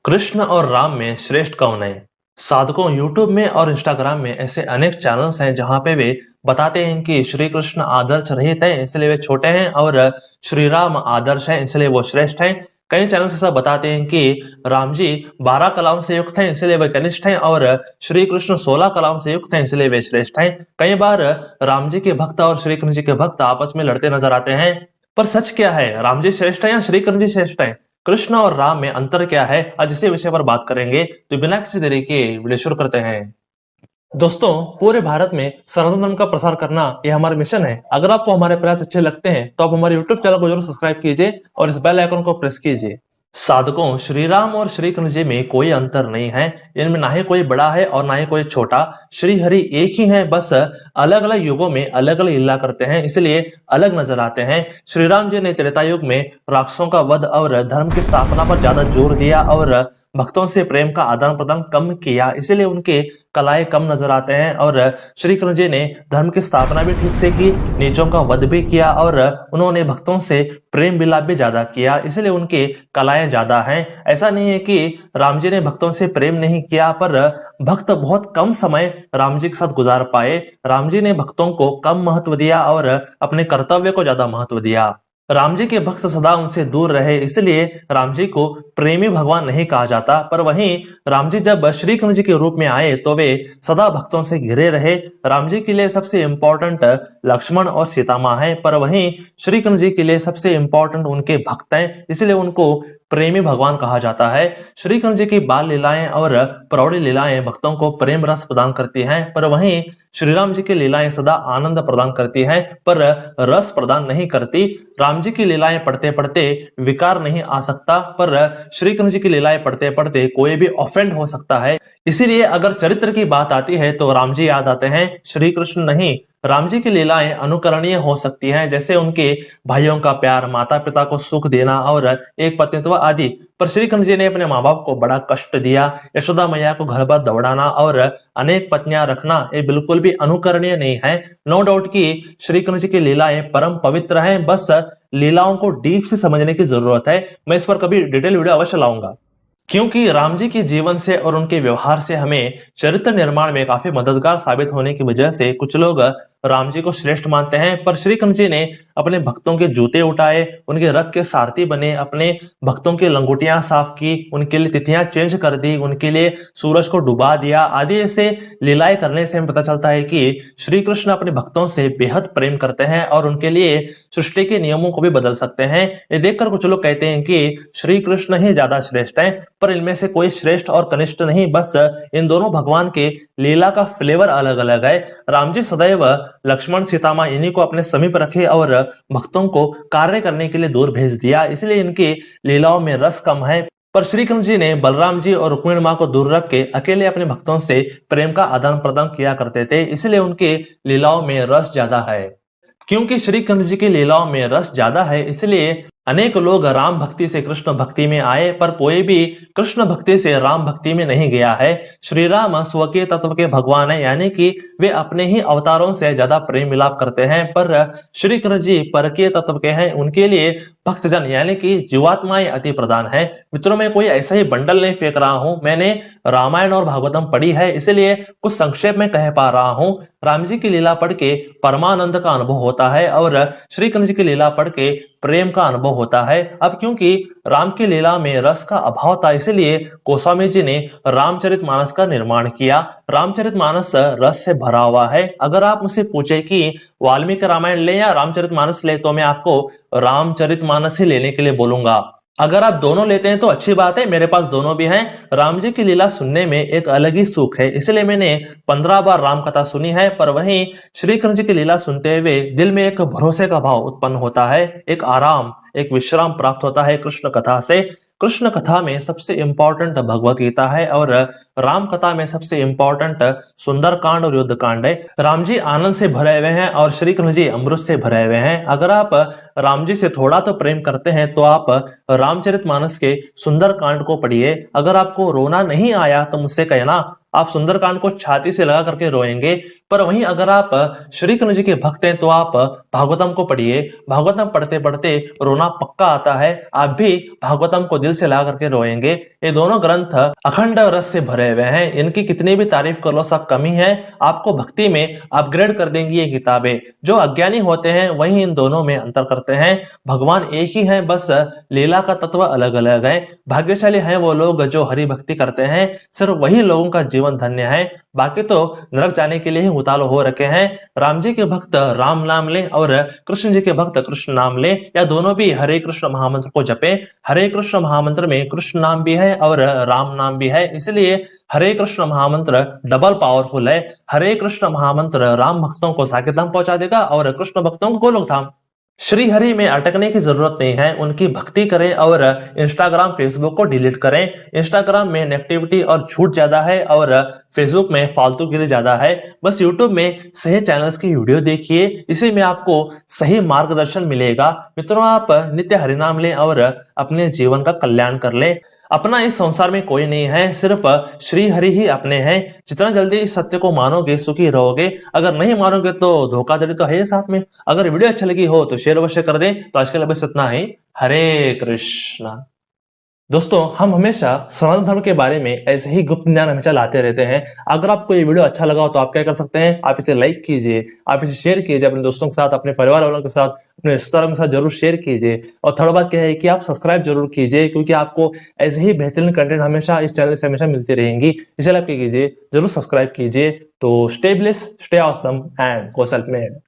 कृष्ण और राम में श्रेष्ठ कौन है? साधकों, यूट्यूब में और इंस्टाग्राम में ऐसे अनेक चैनल्स हैं जहां पे वे बताते हैं कि श्री कृष्ण आदर्श रहित हैं इसलिए वे छोटे हैं और श्री राम आदर्श हैं इसलिए वो श्रेष्ठ हैं। कई चैनल्स ऐसा बताते हैं कि राम जी 12 कलाओं से युक्त हैं इसलिए वे कनिष्ठ हैं और श्री कृष्ण 16 कलाओं से युक्त हैं इसलिए वे श्रेष्ठ हैं। कई बार राम जी के भक्त और श्री कृष्ण जी के भक्त आपस में लड़ते नजर आते हैं, पर सच क्या है? राम जी श्रेष्ठ है या श्री कृष्ण जी श्रेष्ठ है? कृष्ण और राम में अंतर क्या है? आज इसी विषय पर बात करेंगे, तो बिना किसी देरी के वीडियो शुरू करते हैं। दोस्तों, पूरे भारत में सनातन धर्म का प्रसार करना यह हमारा मिशन है। अगर आपको हमारे प्रयास अच्छे लगते हैं तो आप हमारे यूट्यूब चैनल को जरूर सब्सक्राइब कीजिए और इस बेल आइकन को प्रेस कीजिए। साधकों, श्री राम और श्री कृष्ण जी में कोई अंतर नहीं है। इनमें ना ही कोई बड़ा है और ना ही कोई छोटा। श्री हरि एक ही है, बस अलग अलग युगों में अलग अलग लीला करते हैं इसलिए अलग नजर आते हैं। श्री राम जी ने त्रेता युग में राक्षसों का वध और धर्म की स्थापना पर ज्यादा जोर दिया और भक्तों से प्रेम का आदान प्रदान कम किया, इसीलिए उनके कलाएं कम नजर आते हैं। और श्री कृष्ण जी ने धर्म की स्थापना भी ठीक से की, नीचों का वध भी किया और उन्होंने भक्तों से प्रेम विलाप भी ज्यादा किया, इसलिए उनकी कलाएं ज्यादा हैं। ऐसा नहीं है कि राम जी ने भक्तों से प्रेम नहीं किया, पर भक्त बहुत कम समय राम जी के साथ गुजार पाए। राम जी ने भक्तों को कम महत्व दिया और अपने कर्तव्य को ज्यादा महत्व दिया। राम जी के भक्त सदा उनसे दूर रहे, इसलिए राम जी को प्रेमी भगवान नहीं कहा जाता। पर वहीं राम जी जब श्री कृष्ण जी के रूप में आए तो वे सदा भक्तों से घिरे रहे। राम जी के लिए सबसे इंपॉर्टेंट लक्ष्मण और सीता माँ है, पर वहीं श्री कृष्ण जी के लिए सबसे इंपॉर्टेंट उनके भक्त हैं, इसलिए उनको प्रेमी भगवान कहा जाता है। श्री कृष्ण जी की बाल लीलाएं और प्रौढ़ लीलाएं भक्तों को प्रेम रस प्रदान करती हैं, पर वहीं श्री राम जी की लीलाएं सदा आनंद प्रदान करती हैं, पर रस प्रदान नहीं करती। राम जी की लीलाएं पढ़ते पढ़ते विकार नहीं आ सकता, पर श्री कृष्ण जी की लीलाएं पढ़ते पढ़ते कोई भी ऑफेंड हो सकता है। इसीलिए अगर चरित्र की बात आती है तो राम जी याद आते हैं, श्री कृष्ण नहीं। राम जी की लीलाएं अनुकरणीय हो सकती हैं, जैसे उनके भाइयों का प्यार, माता पिता को सुख देना और एक पत्नीत्व आदि। पर श्री कृष्ण जी ने अपने माँ बाप को बड़ा कष्ट दिया, यशोदा मैया को घर भर दौड़ाना और अनेक पत्नियां रखना, ये बिल्कुल भी अनुकरणीय नहीं है। नो डाउट कि श्री कृष्ण जी की लीलाएं परम पवित्र हैं, बस लीलाओं को डीप से समझने की जरूरत है। मैं इस पर कभी डिटेल वीडियो अवश्य लाऊंगा, क्योंकि राम जी के जीवन से और उनके व्यवहार से हमें चरित्र निर्माण में काफी मददगार साबित होने की वजह से कुछ लोग राम जी को श्रेष्ठ मानते हैं। पर श्री कृष्ण जी ने अपने भक्तों के जूते उठाए, उनके रथ के सारथी बने, अपने भक्तों की लंगोटियां साफ की, उनके लिए तिथियां चेंज कर दी, उनके लिए सूरज को डुबा दिया आदि। ऐसे लीलाएं करने से हमें पता चलता है कि श्री कृष्ण अपने भक्तों से बेहद प्रेम करते हैं और उनके लिए सृष्टि के नियमों को भी बदल सकते हैं। ये देखकर कुछ लोग कहते हैं कि श्री कृष्ण ही ज्यादा श्रेष्ठ है, पर इनमें से कोई श्रेष्ठ और कनिष्ठ नहीं, बस इन दोनों भगवान के लीला का फ्लेवर अलग अलग है। राम जी सदैव लक्ष्मण सीता मां इन्हीं को अपने समीप रखे और भक्तों को कार्य करने के लिए दूर भेज दिया, इसलिए इनकी लीलाओं में रस कम है। पर श्री कृष्ण जी ने बलराम जी और रुक्मिणी मां को दूर रख के अकेले अपने भक्तों से प्रेम का आदान प्रदान किया करते थे, इसलिए उनके लीलाओं में रस ज्यादा है। क्योंकि श्री कृष्ण जी की लीलाओं में रस ज्यादा है, इसलिए अनेक लोग राम भक्ति से कृष्ण भक्ति में आए, पर कोई भी कृष्ण भक्ति से राम भक्ति में नहीं गया है। श्री राम स्वकीय तत्व के भगवान है, यानी कि वे अपने ही अवतारों से ज्यादा प्रेम मिलाप करते हैं, पर श्री कृष्ण जी परकीय तत्व के हैं। उनके लिए भक्तजन यानी कि जीवात्माएं अति प्रधान है। मित्रों, मैं कोई ऐसा ही बंडल नहीं फेंक रहा हूं, मैंने रामायण और भागवतम पढ़ी है, इसलिए कुछ संक्षेप में कह पा रहा हूं। राम जी की लीला पढ़ के परमानंद का अनुभव होता है और श्री कृष्ण जी की लीला पढ़ के प्रेम का अनुभव होता है। अब क्योंकि राम की लीला में रस का अभाव था, इसलिए गोस्वामी जी ने रामचरितमानस का निर्माण किया। रामचरितमानस रस से भरा हुआ है। अगर आप मुझसे पूछे कि वाल्मीकि रामायण ले या रामचरितमानस ले, तो मैं आपको रामचरितमानस ही लेने के लिए बोलूंगा। अगर आप दोनों लेते हैं तो अच्छी बात है, मेरे पास दोनों भी हैं। राम जी की लीला सुनने में एक अलग ही सुख है, इसलिए मैंने 15 बार राम कथा सुनी है। पर वहीं श्री कृष्ण जी की लीला सुनते हुए दिल में एक भरोसे का भाव उत्पन्न होता है, एक आराम, एक विश्राम प्राप्त होता है कृष्ण कथा से। कृष्ण कथा में सबसे इंपॉर्टेंट भगवत गीता है और राम कथा में सबसे इंपॉर्टेंट सुंदर कांड और युद्ध कांड है। राम जी आनंद से भरे हुए हैं और श्री कृष्ण जी अमृत से भरे हुए हैं। अगर आप राम जी से थोड़ा तो प्रेम करते हैं तो आप रामचरितमानस के सुंदर कांड को पढ़िए। अगर आपको रोना नहीं आया तो मुझसे कहना, आप सुंदरकांड को छाती से लगा करके रोएंगे। पर वहीं अगर आप श्री कृष्ण जी के भक्त हैं तो आप भागवतम को पढ़िए। भागवतम पढ़ते पढ़ते रोना पक्का आता है। आप भी भागवतम को दिल से लगा करके रोएंगे। ये दोनों ग्रंथ अखंड रस से भरे हुए हैं। इनकी कितनी भी तारीफ कर लो सब कमी है। आपको भक्ति में अपग्रेड कर देंगी ये किताबें। जो अज्ञानी होते हैं वही इन दोनों में अंतर करते हैं। भगवान एक ही है, बस लीला का तत्व अलग अलग है। भाग्यशाली हैं वो लोग जो हरि भक्ति करते हैं। सिर्फ वही लोगों का जीवन धन्य है। बाकी तो नरक जाने के लिए ही उतालो हो रखे हैं। राम जी के भक्त राम नाम ले और कृष्ण जी के भक्त कृष्ण नाम ले, या दोनों भी हरे कृष्ण महामंत्र को जपे। हरे कृष्ण महामंत्र में कृष्ण नाम भी है और राम नाम भी है, इसलिए हरे कृष्ण महामंत्र डबल पावरफुल है। हरे कृष्ण महामंत्र राम भक्तों को साकेत धाम पहुंचा देगा और कृष्ण भक्तों को गोलोक धाम। श्री हरि में अटकने की जरूरत नहीं है। उनकी भक्ति करें और इंस्टाग्राम फेसबुक को डिलीट करें। इंस्टाग्राम में नेगेटिविटी और झूठ ज्यादा है और फेसबुक में फालतूगिरी ज्यादा है। बस यूट्यूब में सही चैनल्स की वीडियो देखिए, इसी में आपको सही मार्गदर्शन मिलेगा। मित्रों, आप नित्य हरिनाम लें और अपने जीवन का कल्याण कर लें। अपना इस संसार में कोई नहीं है, सिर्फ श्री हरि ही अपने हैं। जितना जल्दी इस सत्य को मानोगे सुखी रहोगे। अगर नहीं मानोगे तो धोखाधड़ी तो है ही साथ में। अगर वीडियो अच्छी लगी हो तो शेयर अवश्य कर दें। तो आज के लिए बस इतना ही। हरे कृष्णा। दोस्तों, हम हमेशा सनातन धर्म के बारे में ऐसे ही गुप्त ज्ञान हमेशा लाते रहते हैं। अगर आपको ये वीडियो अच्छा लगा हो तो आप क्या कर सकते हैं, आप इसे लाइक कीजिए, आप इसे शेयर कीजिए अपने दोस्तों के साथ, अपने परिवार वालों के साथ, अपने रिश्तेदारों के साथ जरूर शेयर कीजिए। और थर्ड बात क्या है कि आप सब्सक्राइब जरूर कीजिए, क्योंकि आपको ऐसे ही बेहतरीन कंटेंट हमेशा इस चैनल से हमेशा मिलती रहेंगी। इसलिए आप क्या कीजिए, जरूर सब्सक्राइब कीजिए। तो stay blessed, stay awesome and go self made.